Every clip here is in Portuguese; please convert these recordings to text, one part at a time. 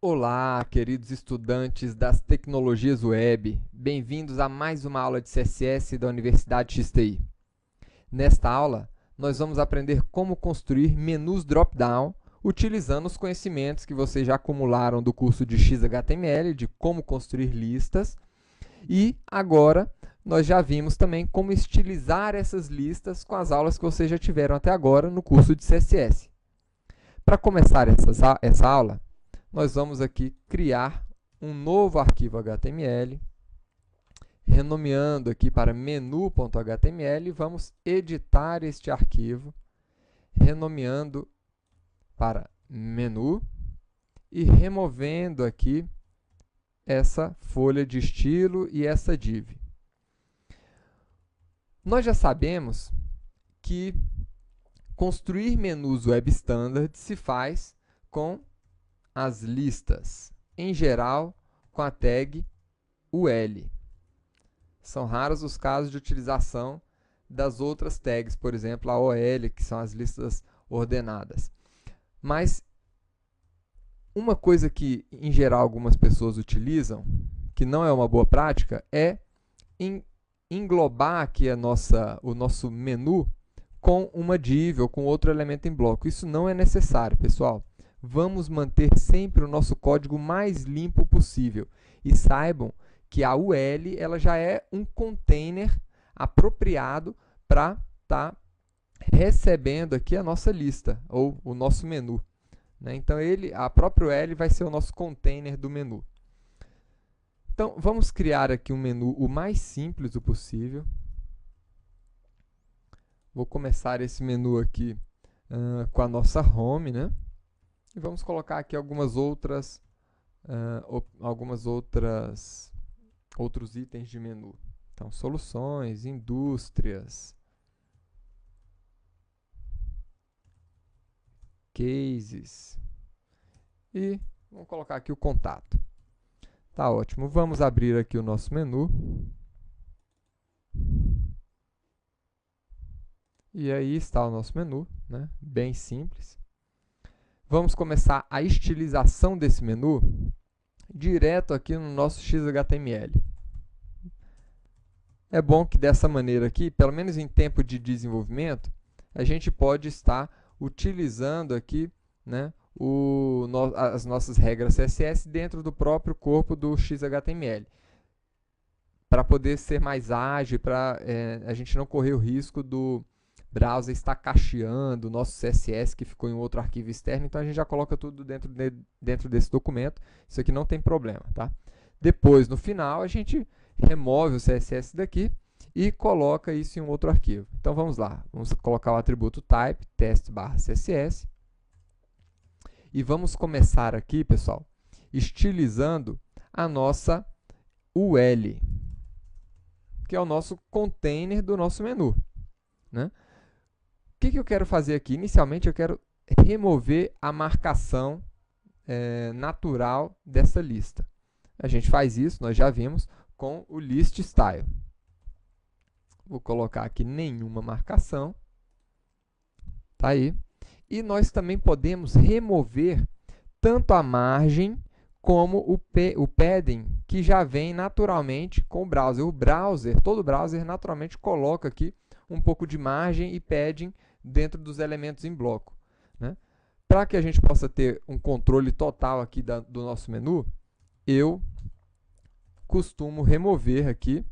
Olá, queridos estudantes das tecnologias web. Bem-vindos a mais uma aula de CSS da Universidade XTI. Nesta aula, nós vamos aprender como construir menus drop-down utilizando os conhecimentos que vocês já acumularam do curso de XHTML, de como construir listas. E agora, nós já vimos também como estilizar essas listas com as aulas que vocês já tiveram até agora no curso de CSS. Para começar essa aula, nós vamos aqui criar um novo arquivo HTML, renomeando aqui para menu.html, e vamos editar este arquivo, renomeando para menu e removendo aqui essa folha de estilo e essa div. Nós já sabemos que construir menus web standard se faz com as listas, em geral, com a tag UL. São raros os casos de utilização das outras tags, por exemplo, a OL, que são as listas ordenadas. Mas uma coisa que, em geral, algumas pessoas utilizam, que não é uma boa prática, é englobar aqui o nosso menu com uma div ou com outro elemento em bloco. Isso não é necessário, pessoal. Vamos manter sempre o nosso código mais limpo possível. E saibam que a UL ela já é um container apropriado para estar recebendo aqui a nossa lista, ou o nosso menu. Então, a própria UL vai ser o nosso container do menu. Então, vamos criar aqui um menu o mais simples possível. Vou começar esse menu aqui com a nossa home, né? E vamos colocar aqui outros itens de menu. Então, soluções, indústrias, cases e vamos colocar aqui o contato. Tá ótimo. Vamos abrir aqui o nosso menu. E aí está o nosso menu, né? Bem simples. Vamos começar a estilização desse menu direto aqui no nosso XHTML. É bom que dessa maneira aqui, pelo menos em tempo de desenvolvimento, a gente pode estar utilizando aqui, né, as nossas regras CSS dentro do próprio corpo do XHTML, para poder ser mais ágil, para a gente não correr o risco do browser está cacheando o nosso CSS que ficou em outro arquivo externo, então a gente já coloca tudo dentro desse documento. Isso aqui não tem problema, tá? Depois, no final, a gente remove o CSS daqui e coloca isso em um outro arquivo. Então vamos lá, vamos colocar o atributo type, test/css, e vamos começar aqui, pessoal, estilizando a nossa UL, que é o nosso container do nosso menu, né? O que eu quero fazer aqui? Inicialmente, eu quero remover a marcação natural dessa lista. A gente faz isso, nós já vimos, com o list style. Vou colocar aqui nenhuma marcação. Tá aí. E nós também podemos remover tanto a margem como o padding, que já vem naturalmente com o browser. Todo browser naturalmente coloca aqui um pouco de margem e padding dentro dos elementos em bloco, né? Para que a gente possa ter um controle total aqui do nosso menu, eu costumo remover aqui,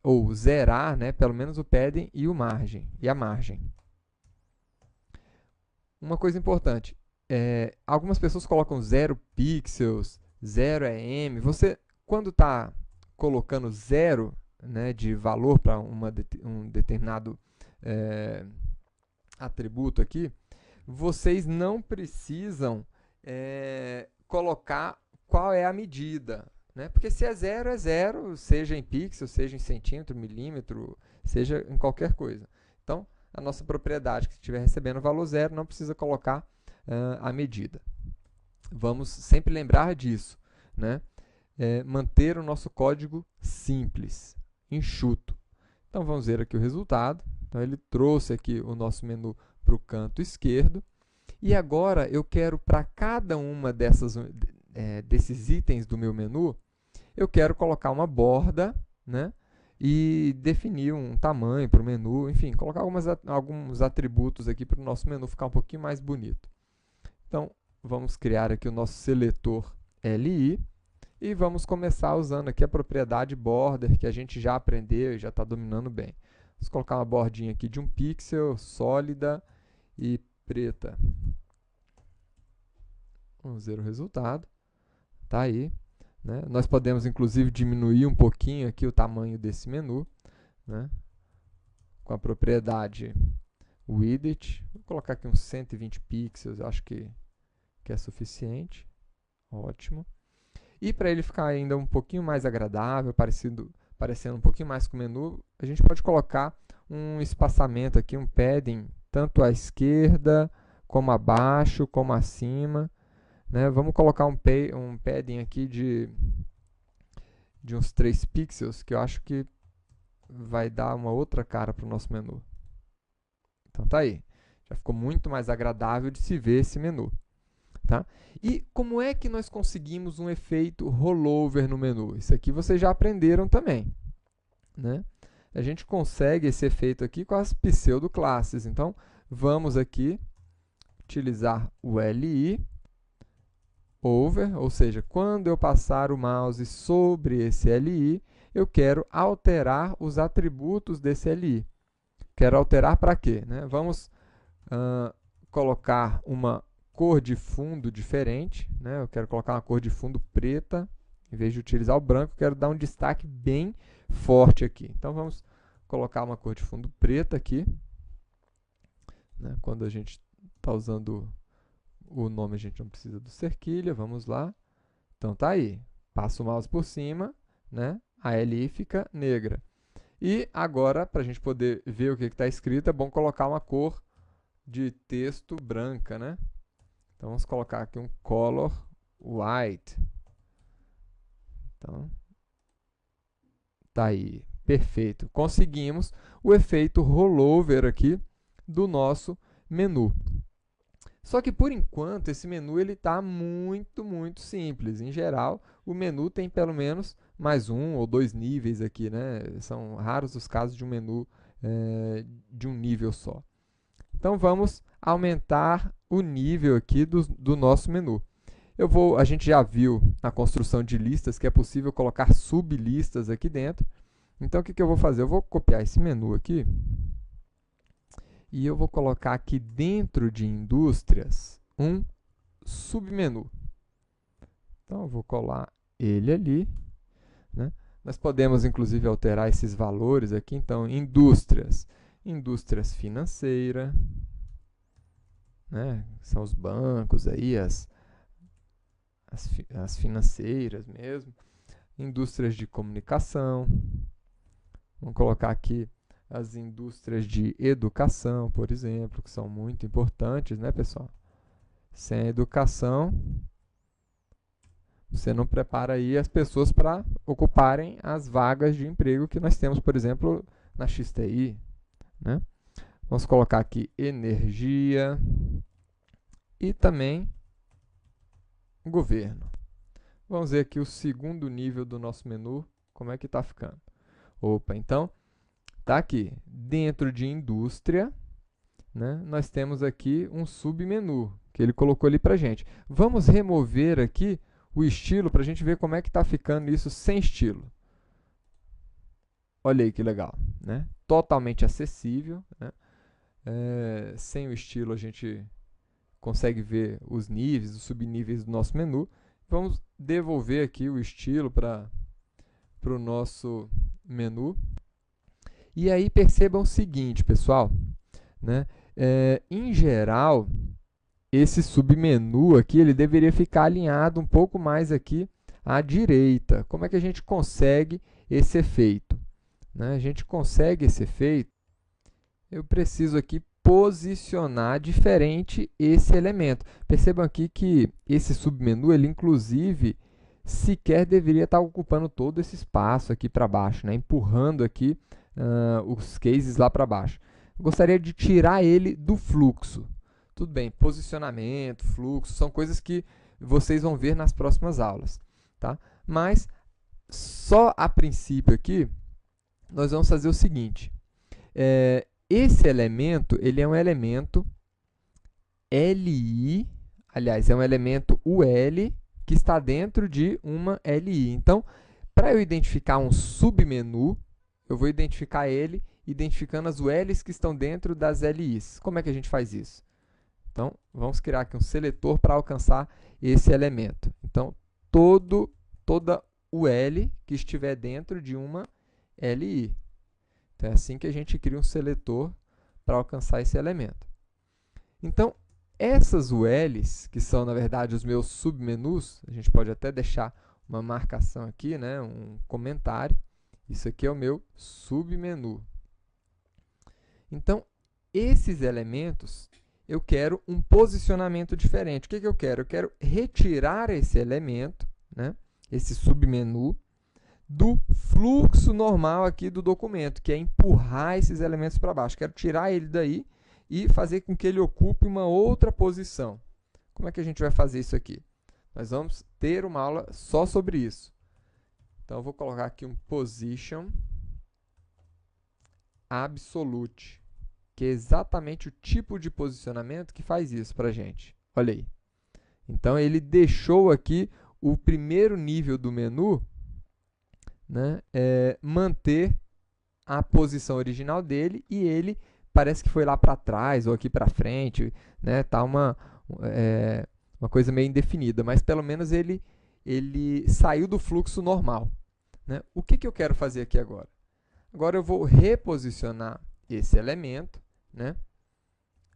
ou zerar, né, pelo menos o padding e a margem. Uma coisa importante, algumas pessoas colocam 0 pixels, 0 EM. Você, quando está colocando 0, né, de valor para um determinado atributo aqui, vocês não precisam colocar qual é a medida, né? Porque se é 0, é 0, seja em pixel, seja em centímetro, milímetro, seja em qualquer coisa. Então, a nossa propriedade que estiver recebendo o valor 0 não precisa colocar a medida. Vamos sempre lembrar disso, né? Manter o nosso código simples, enxuto. Então, vamos ver aqui o resultado. Então, ele trouxe aqui o nosso menu para o canto esquerdo. E agora eu quero para cada uma desses itens do meu menu, eu quero colocar uma borda, né? E definir um tamanho para o menu, enfim, colocar alguns atributos aqui para o nosso menu ficar um pouquinho mais bonito. Então, vamos criar aqui o nosso seletor LI e vamos começar usando aqui a propriedade border, que a gente já aprendeu e já está dominando bem. Vamos colocar uma bordinha aqui de 1 pixel, sólida e preta. Vamos ver o resultado. Tá aí. Né? Nós podemos, inclusive, diminuir um pouquinho aqui o tamanho desse menu, né? Com a propriedade widget. Vou colocar aqui uns 120 pixels, eu acho que é suficiente. Ótimo. E para ele ficar ainda um pouquinho mais agradável, parecendo um pouquinho mais com o menu, a gente pode colocar um espaçamento aqui, um padding, tanto à esquerda, como abaixo, como acima. Né? Vamos colocar um padding aqui de uns 3 pixels, que eu acho que vai dar uma outra cara para o nosso menu. Então tá aí. Já ficou muito mais agradável de se ver esse menu. Tá? E como é que nós conseguimos um efeito rollover no menu? Isso aqui vocês já aprenderam também. Né? A gente consegue esse efeito aqui com as pseudoclasses. Então, vamos aqui utilizar o LI over, ou seja, quando eu passar o mouse sobre esse LI, eu quero alterar os atributos desse LI. Quero alterar para quê? Né? Vamos colocar uma cor de fundo diferente. Né? Eu quero colocar uma cor de fundo preta, em vez de utilizar o branco, eu quero dar um destaque bem forte aqui. Então, vamos colocar uma cor de fundo preta aqui. Né? Quando a gente está usando o nome, a gente não precisa do cerquilha, vamos lá. Então tá aí, passa o mouse por cima, né? A LI fica negra. E agora, para a gente poder ver o que está escrito, é bom colocar uma cor de texto branca, né? Então vamos colocar aqui um color white. Então, tá aí, perfeito. Conseguimos o efeito rollover aqui do nosso menu. Só que, por enquanto, esse menu está muito simples. Em geral, o menu tem pelo menos mais 1 ou 2 níveis aqui. Né? São raros os casos de um menu de um nível só. Então, vamos aumentar o nível aqui do nosso menu. A gente já viu na construção de listas que é possível colocar sublistas aqui dentro. Então, o que eu vou fazer? Eu vou copiar esse menu aqui. E eu vou colocar aqui dentro de indústrias um submenu. Então, eu vou colar ele ali. Né? Nós podemos, inclusive, alterar esses valores aqui. Então, indústrias financeiras, né? São os bancos aí, as financeiras mesmo. Indústrias de comunicação. Vamos colocar aqui as indústrias de educação, por exemplo, que são muito importantes, né, pessoal? Sem a educação, você não prepara aí as pessoas para ocuparem as vagas de emprego que nós temos, por exemplo, na XTI, né? Vamos colocar aqui energia e também governo. Vamos ver aqui o segundo nível do nosso menu, como é que está ficando. Opa, então, tá aqui, dentro de indústria, né, nós temos aqui um submenu, que ele colocou ali para a gente. Vamos remover aqui o estilo para a gente ver como é que está ficando isso sem estilo. Olha aí que legal, né? Totalmente acessível, né? Sem o estilo a gente consegue ver os níveis, os subníveis do nosso menu. Vamos devolver aqui o estilo para o nosso menu. E aí percebam o seguinte, pessoal, né? Em geral, esse submenu aqui, ele deveria ficar alinhado um pouco mais aqui à direita. Como é que a gente consegue esse efeito? Né? A gente consegue esse efeito, eu preciso aqui posicionar diferente esse elemento. Percebam aqui que esse submenu, ele inclusive sequer deveria estar ocupando todo esse espaço aqui para baixo, né? Empurrando aqui os cases lá para baixo. Eu gostaria de tirar ele do fluxo. Tudo bem, posicionamento, fluxo, são coisas que vocês vão ver nas próximas aulas, tá? Mas, só a princípio aqui, nós vamos fazer o seguinte. Esse elemento, ele é um elemento LI, aliás, é um elemento UL que está dentro de uma LI. Então, para eu identificar um submenu, eu vou identificar ele identificando as ULs que estão dentro das LIs. Como é que a gente faz isso? Então, vamos criar aqui um seletor para alcançar esse elemento. Então, toda UL que estiver dentro de uma LI. Então, é assim que a gente cria um seletor para alcançar esse elemento. Então, essas ULs, que são, na verdade, os meus submenus, a gente pode até deixar uma marcação aqui, né, um comentário. Isso aqui é o meu submenu. Então, esses elementos, eu quero um posicionamento diferente. O que eu quero? Eu quero retirar esse elemento, né, esse submenu, do fluxo normal aqui do documento, que é empurrar esses elementos para baixo. Quero tirar ele daí e fazer com que ele ocupe uma outra posição. Como é que a gente vai fazer isso aqui? Nós vamos ter uma aula só sobre isso. Então, eu vou colocar aqui um position absolute, que é exatamente o tipo de posicionamento que faz isso para a gente. Olha aí. Então, ele deixou aqui o primeiro nível do menu, né, manter a posição original dele, e ele parece que foi lá para trás ou aqui para frente, né, tá uma coisa meio indefinida, mas pelo menos ele saiu do fluxo normal, né? O que eu quero fazer aqui agora? Agora eu vou reposicionar esse elemento, né?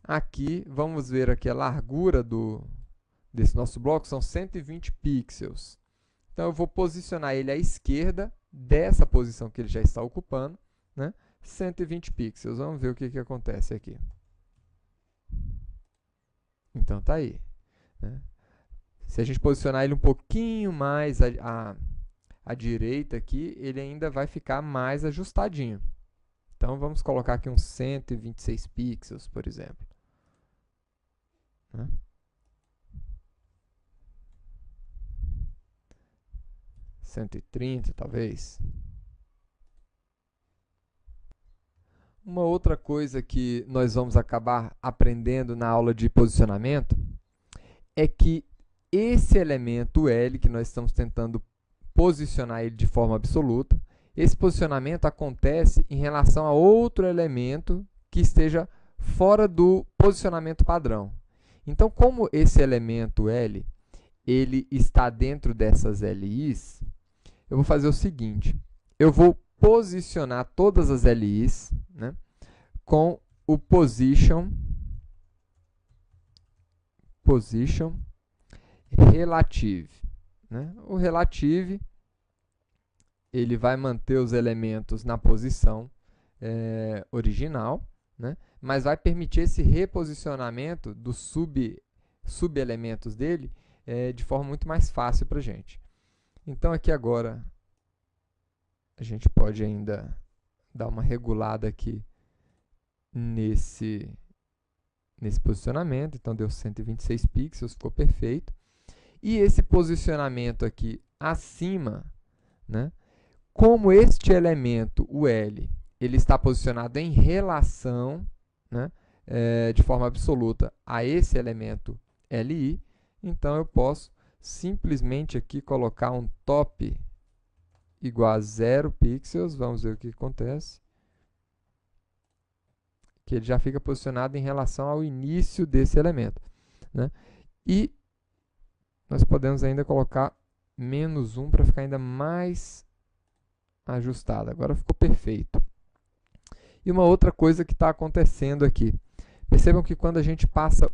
Aqui, vamos ver aqui a largura desse nosso bloco, são 120 pixels. Então, eu vou posicionar ele à esquerda dessa posição que ele já está ocupando, né? 120 pixels. Vamos ver o que acontece aqui. Então, tá aí, né? Se a gente posicionar ele um pouquinho mais à direita aqui, ele ainda vai ficar mais ajustadinho. Então, vamos colocar aqui uns 126 pixels, por exemplo, né? 130, talvez. Uma outra coisa que nós vamos acabar aprendendo na aula de posicionamento é que esse elemento L, que nós estamos tentando posicionar ele de forma absoluta, esse posicionamento acontece em relação a outro elemento que esteja fora do posicionamento padrão. Então, como esse elemento L ele está dentro dessas LIs, eu vou fazer o seguinte, eu vou posicionar todas as LIs, né, com o position relative, né? O relative ele vai manter os elementos na posição original, né, mas vai permitir esse reposicionamento dos subelementos dele de forma muito mais fácil para a gente. Então, aqui agora, a gente pode ainda dar uma regulada aqui nesse posicionamento. Então, deu 126 pixels, ficou perfeito. E esse posicionamento aqui acima, né, como este elemento, o L, ele está posicionado em relação, né, de forma absoluta a esse elemento LI, então eu posso simplesmente aqui colocar um top igual a 0 pixels, vamos ver o que acontece, que ele já fica posicionado em relação ao início desse elemento, né? E nós podemos ainda colocar -1 para ficar ainda mais ajustado. Agora ficou perfeito. E uma outra coisa que está acontecendo aqui, percebam que quando a gente passa